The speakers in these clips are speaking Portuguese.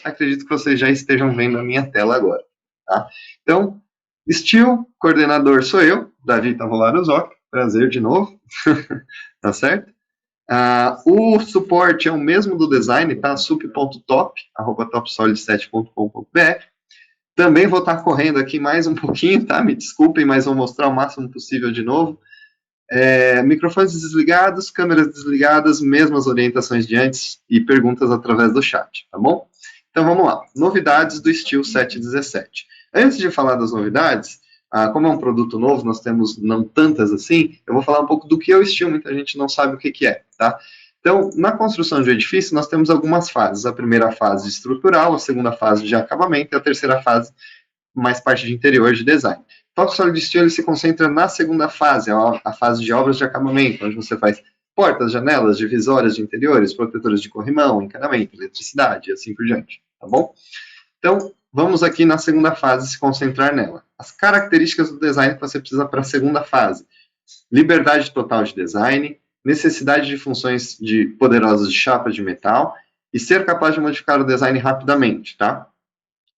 acredito que vocês já estejam vendo a minha tela agora, tá? Então, Steel, coordenador sou eu, Davi Tavolaro Zoc, prazer de novo, tá certo? O suporte é o mesmo do design, tá? sup.top@topsolid7.com.br. Também vou estar correndo aqui mais um pouquinho, tá? Me desculpem, mas vou mostrar o máximo possível de novo. Microfones desligados, câmeras desligadas, mesmas orientações de antes e perguntas através do chat, tá bom? Então vamos lá, novidades do Steel 717. Antes de falar das novidades, como é um produto novo, nós temos não tantas assim, eu vou falar um pouco do que é o Steel, muita gente não sabe o que é, tá? Então, na construção de um edifício, nós temos algumas fases. A primeira fase estrutural, a segunda fase de acabamento e a terceira fase mais parte de interior de design. Top Solid Steel ele se concentra na segunda fase, a fase de obras de acabamento, onde você faz portas, janelas, divisórias de interiores, protetores de corrimão, encanamento, eletricidade e assim por diante, tá bom? Então, vamos aqui na segunda fase se concentrar nela. As características do design que você precisa para a segunda fase. Liberdade total de design, necessidade de funções poderosas de chapa de metal e ser capaz de modificar o design rapidamente, tá?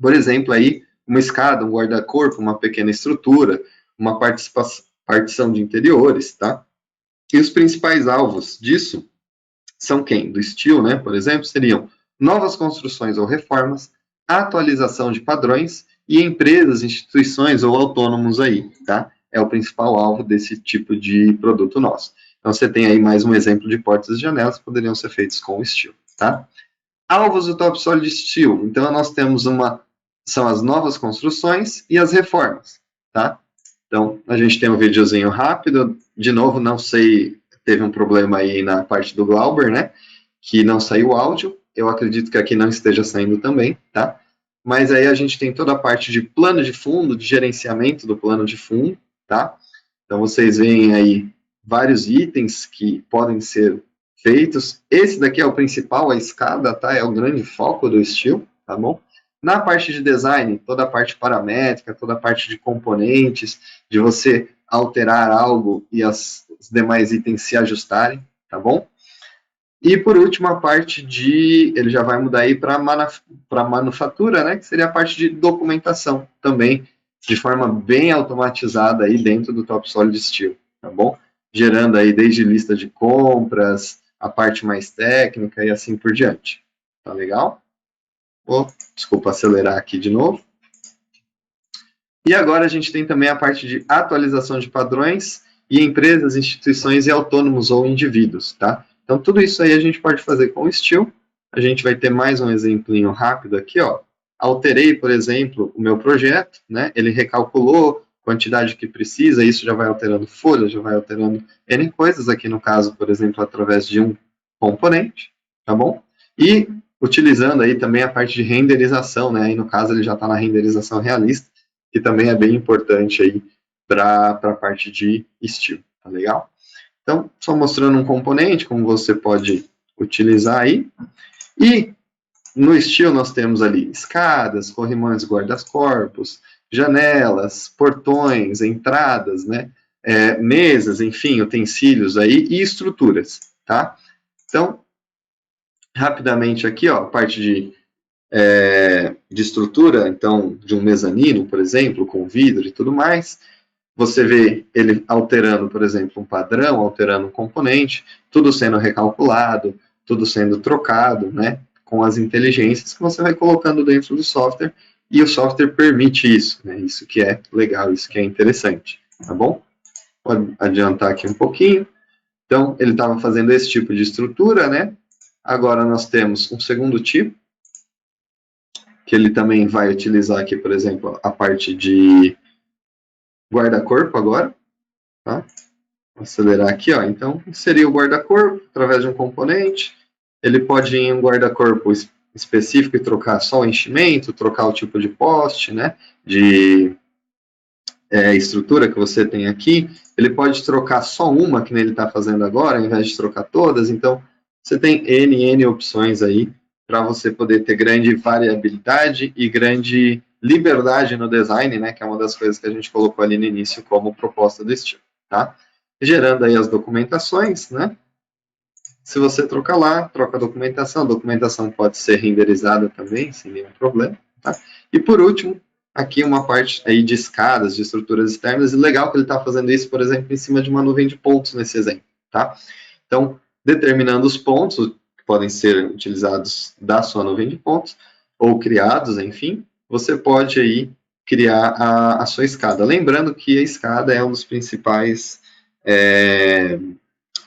Por exemplo, aí, uma escada, um guarda-corpo, uma pequena estrutura, uma partição de interiores, tá? E os principais alvos disso são quem? Do Steel, né, por exemplo, seriam novas construções ou reformas, atualização de padrões e empresas, instituições ou autônomos aí, tá? É o principal alvo desse tipo de produto nosso. Então, você tem aí mais um exemplo de portas e janelas que poderiam ser feitos com o Steel, tá? Alvos do Top Solid Steel. Então, nós temos são as novas construções e as reformas, tá? Então, a gente tem um videozinho rápido. De novo, não sei, teve um problema aí na parte do Glauber, né? Que não saiu o áudio. Eu acredito que aqui não esteja saindo também, tá? Mas aí a gente tem toda a parte de plano de fundo, de gerenciamento do plano de fundo, tá? Então, vocês veem aí vários itens que podem ser feitos. Esse daqui é o principal, a escada, tá? É o grande foco do Steel, tá bom? Na parte de design, toda a parte paramétrica, toda a parte de componentes, de você alterar algo e os demais itens se ajustarem, tá bom? E por último, a parte ele já vai mudar aí para manufatura, né? Que seria a parte de documentação também, de forma bem automatizada aí dentro do Top Solid Steel, tá bom? Gerando aí desde lista de compras, a parte mais técnica e assim por diante. Tá legal? Desculpa acelerar aqui de novo. E agora a gente tem também a parte de atualização de padrões e empresas, instituições e autônomos ou indivíduos, tá? Então, tudo isso aí a gente pode fazer com o Steel. A gente vai ter mais um exemplinho rápido aqui, ó. Alterei, por exemplo, o meu projeto, né? Ele recalculou a quantidade que precisa, isso já vai alterando folha, já vai alterando N coisas aqui no caso, por exemplo, através de um componente, tá bom? E utilizando aí também a parte de renderização, né? Aí no caso ele já está na renderização realista, que também é bem importante aí para a parte de Steel, tá legal? Então, só mostrando um componente, como você pode utilizar aí. E no Steel nós temos ali escadas, corrimões, guarda-corpos, janelas, portões, entradas, né? Mesas, enfim, utensílios aí e estruturas, tá? Então, rapidamente aqui, ó, a parte de estrutura, então, de um mezanino, por exemplo, com vidro e tudo mais. Você vê ele alterando, por exemplo, um padrão, alterando um componente, tudo sendo recalculado, tudo sendo trocado, né, com as inteligências que você vai colocando dentro do software, e o software permite isso, né, isso que é legal, isso que é interessante, tá bom? Pode adiantar aqui um pouquinho. Então, ele estava fazendo esse tipo de estrutura, né, agora nós temos um segundo tipo, que ele também vai utilizar aqui, por exemplo, a parte de guarda-corpo agora, tá? Vou acelerar aqui, ó. Então, seria o guarda-corpo através de um componente. Ele pode ir em um guarda-corpo específico e trocar só o enchimento, trocar o tipo de poste, né? De estrutura que você tem aqui. Ele pode trocar só uma, que nem ele está fazendo agora, ao invés de trocar todas. Então, você tem N opções aí para você poder ter grande variabilidade e grande liberdade no design, né, que é uma das coisas que a gente colocou ali no início como proposta do Steel, tá? Gerando aí as documentações, né? Se você trocar lá, troca a documentação pode ser renderizada também, sem nenhum problema. Tá? E por último, aqui uma parte aí de escadas, de estruturas externas, e legal que ele está fazendo isso, por exemplo, em cima de uma nuvem de pontos nesse exemplo. Tá? Então, determinando os pontos que podem ser utilizados da sua nuvem de pontos, ou criados, enfim, você pode aí criar a sua escada. Lembrando que a escada é um dos principais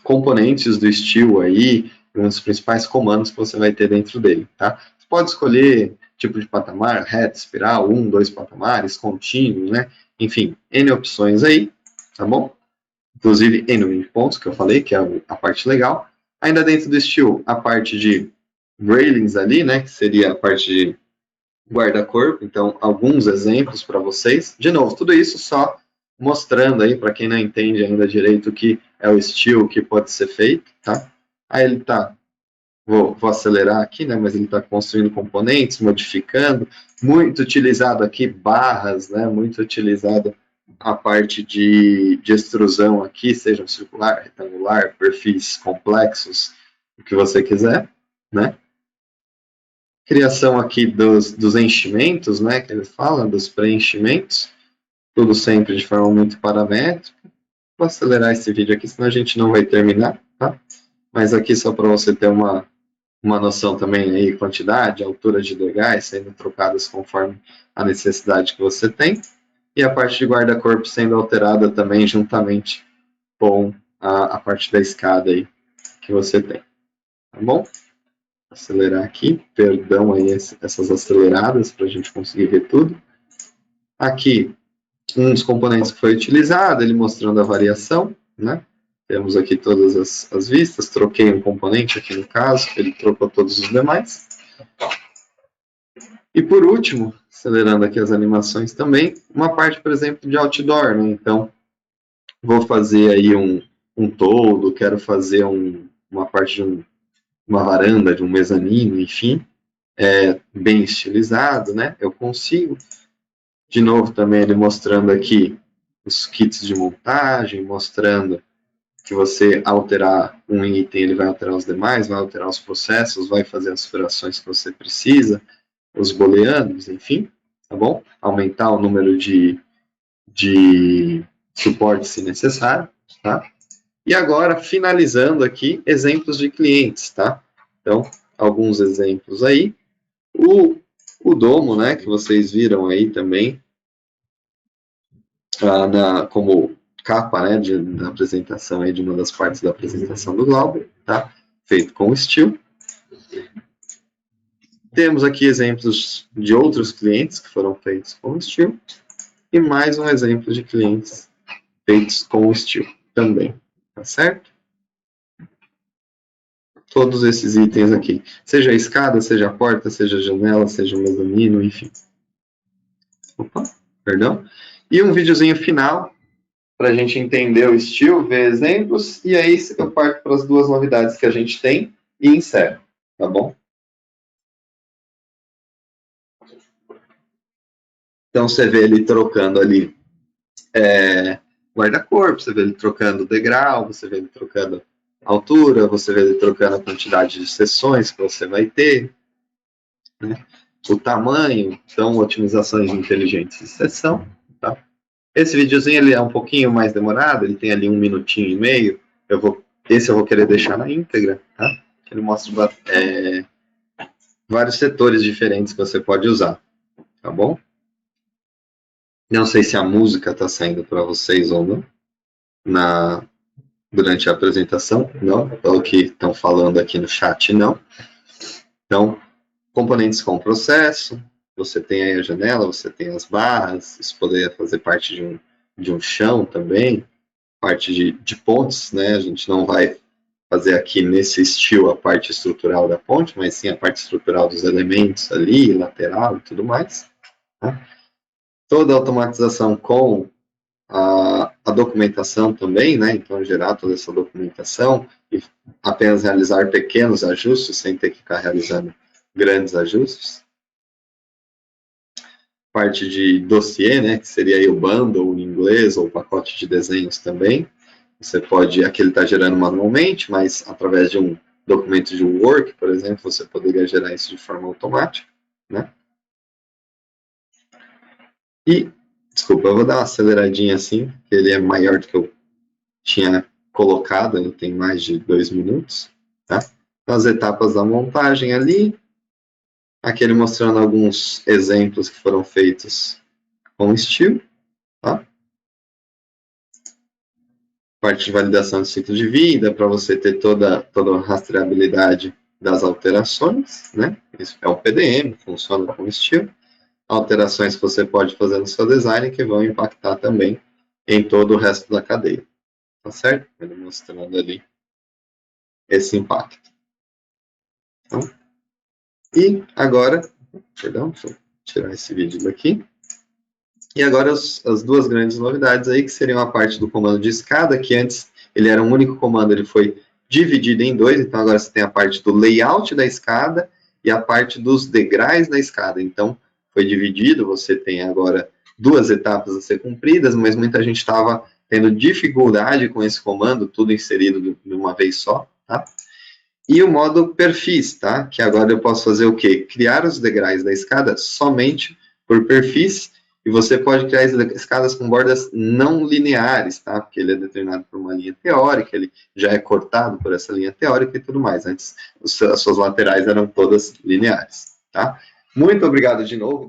componentes do Steel aí, um dos principais comandos que você vai ter dentro dele, tá? Você pode escolher tipo de patamar, reto, espiral, 1, 2 patamares, contínuo, né? Enfim, N opções aí, tá bom? Inclusive N pontos, que eu falei, que é a parte legal. Ainda dentro do Steel, a parte de railings ali, né? Que seria a parte de guarda-corpo. Então, alguns exemplos para vocês. De novo, tudo isso só mostrando aí, para quem não entende ainda direito o que é o Steel, o que pode ser feito, tá? Aí ele tá, vou acelerar aqui, né, mas ele está construindo componentes, modificando, muito utilizado aqui barras, né, muito utilizado a parte de extrusão aqui, seja circular, retangular, perfis complexos, o que você quiser, né? Criação aqui dos enchimentos, né, que ele fala, dos preenchimentos, tudo sempre de forma muito paramétrica. Vou acelerar esse vídeo aqui, senão a gente não vai terminar, tá? Mas aqui só para você ter uma noção também aí, quantidade, altura de legais sendo trocadas conforme a necessidade que você tem. E a parte de guarda-corpo sendo alterada também juntamente com a parte da escada aí que você tem. Tá bom? Acelerar aqui, perdão aí essas aceleradas para a gente conseguir ver tudo. Aqui, um dos componentes que foi utilizado, ele mostrando a variação, né? Temos aqui todas as vistas, troquei um componente aqui no caso, ele trocou todos os demais. E por último, acelerando aqui as animações também, uma parte, por exemplo, de outdoor, né? Então, vou fazer aí um toldo, quero fazer uma parte de uma varanda, de um mezanino, enfim, bem estilizado, né? Eu consigo. De novo, também ele mostrando aqui os kits de montagem, mostrando que você alterar um item, ele vai alterar os demais, vai alterar os processos, vai fazer as operações que você precisa, os booleanos, enfim, tá bom? Aumentar o número de suporte se necessário, tá? E agora, finalizando aqui, exemplos de clientes, tá? Então, alguns exemplos aí. O Domo, né, que vocês viram aí também, como capa, né, da apresentação aí, de uma das partes da apresentação do Glauber, tá? Feito com Steel. Temos aqui exemplos de outros clientes que foram feitos com Steel. E mais um exemplo de clientes feitos com Steel também, tá certo? Todos esses itens aqui, seja a escada, seja a porta, seja a janela, seja o mezanino, enfim. Opa, perdão. E um videozinho final, para a gente entender o Steel, ver exemplos, e aí eu parto para as duas novidades que a gente tem e encerro, tá bom? Então você vê ele trocando ali guarda-corpo, você vê ele trocando degrau, você vê ele trocando altura, você vê ele trocando a quantidade de sessões que você vai ter, né? O tamanho, então otimizações inteligentes de sessão, tá? Esse videozinho ele é um pouquinho mais demorado, ele tem ali 1 minutinho e meio, esse eu vou querer deixar na íntegra, tá? Ele mostra vários setores diferentes que você pode usar, tá bom? Não sei se a música está saindo para vocês ou não, durante a apresentação, não, pelo que estão falando aqui no chat, não. Então, componentes com processo, você tem aí a janela, você tem as barras, isso poderia fazer parte de um chão também, parte de pontes, né? A gente não vai fazer aqui nesse estilo a parte estrutural da ponte, mas sim a parte estrutural dos elementos ali, lateral e tudo mais. Tá? Toda a automatização com a documentação também, né? Então, gerar toda essa documentação e apenas realizar pequenos ajustes, sem ter que ficar realizando grandes ajustes. Parte de dossiê, né? Que seria aí o bundle em inglês, ou o pacote de desenhos também. Você pode, aqui ele está gerando manualmente, mas através de documento de Word, por exemplo, você poderia gerar isso de forma automática, né? E, desculpa, eu vou dar uma aceleradinha assim, que ele é maior do que eu tinha colocado, ele tem mais de 2 minutos, tá? As etapas da montagem ali, aqui ele mostrando alguns exemplos que foram feitos com estilo, tá? Parte de validação de ciclo de vida, para você ter toda a rastreabilidade das alterações, né? Isso é o PDM, funciona com estilo. Alterações que você pode fazer no seu design que vão impactar também em todo o resto da cadeia, tá certo? Ele mostrando ali esse impacto. Então, e agora, perdão, deixa eu tirar esse vídeo daqui. E agora as duas grandes novidades aí, que seriam a parte do comando de escada, que antes ele era um único comando, ele foi dividido em dois, então agora você tem a parte do layout da escada e a parte dos degraus da escada. Então, foi dividido, você tem agora duas etapas a ser cumpridas, mas muita gente estava tendo dificuldade com esse comando, tudo inserido de uma vez só, tá? E o modo perfis, tá? Que agora eu posso fazer o quê? Criar os degraus da escada somente por perfis, e você pode criar escadas com bordas não lineares, tá? Porque ele é determinado por uma linha teórica, ele já é cortado por essa linha teórica e tudo mais. Antes, as suas laterais eram todas lineares, tá? Muito obrigado de novo.